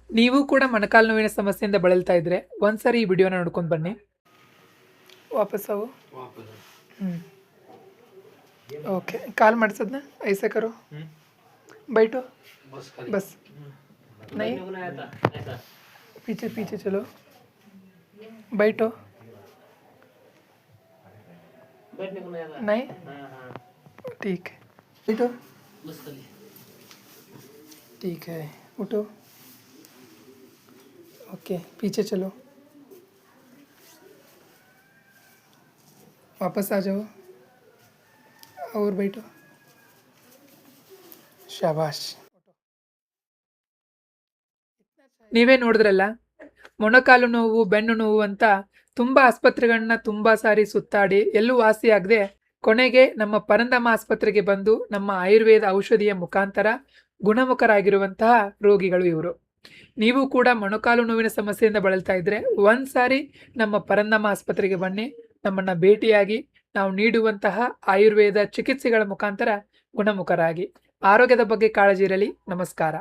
ನೀವು ಕೂಡ ಮೊಣಕಾಲು ನೋವಿನ ಸಮಸ್ಯೆಯಿಂದ ಬಳಲ್ತಾ ಇದ್ರೆ ಒಂದ್ಸರಿ ಈ ವಿಡಿಯೋನ ನೋಡ್ಕೊಂಡು ಬನ್ನಿ. ವಾಪಸ್ आओ. ओके. काल ಮಾಡಿಸದ್ನ ऐसे करो. बैठो. बस. नहीं. पीछे पीछे चलो. बैठो. नहीं. ठीक है. बैठो. ठीक है. उठो. ओके. पीछे चलो. वापस आ जाओ और बैठो. शाबाश. ನೀವೇ ನೋಡಿದ್ರಲ್ಲ, ಮೊಣಕಾಲು ನೋವು, ಬೆನ್ನು ನೋವು ಅಂತ ತುಂಬಾ ಆಸ್ಪತ್ರೆಗಳನ್ನ ತುಂಬಾ ಸಾರಿ ಸುತ್ತಾಡಿ ಎಲ್ಲೂ ವಾಸಿಯಾಗದೆ ಕೊನೆಗೆ ನಮ್ಮ ಪರಂದಮ ಆಸ್ಪತ್ರೆಗೆ ಬಂದು ನಮ್ಮ ಆಯುರ್ವೇದ ಔಷಧಿಯ ಮುಖಾಂತರ ಗುಣಮುಖರಾಗಿರುವಂತಹ ರೋಗಿಗಳು ಇವರು. ನೀವು ಕೂಡ ಮೊಣಕಾಲು ನೋವಿನ ಸಮಸ್ಯೆಯಿಂದ ಬಳಲ್ತಾ ಇದ್ರೆ ಒಂದ್ಸಾರಿ ನಮ್ಮ ಪರಂದಮ ಆಸ್ಪತ್ರೆಗೆ ಬನ್ನಿ, ನಮ್ಮನ್ನ ಭೇಟಿಯಾಗಿ ನಾವು ನೀಡುವಂತಹ ಆಯುರ್ವೇದ ಚಿಕಿತ್ಸೆಗಳ ಮುಖಾಂತರ ಗುಣಮುಖರಾಗಿ. ಆರೋಗ್ಯದ ಬಗ್ಗೆ ಕಾಳಜಿ ಇರಲಿ. ನಮಸ್ಕಾರ.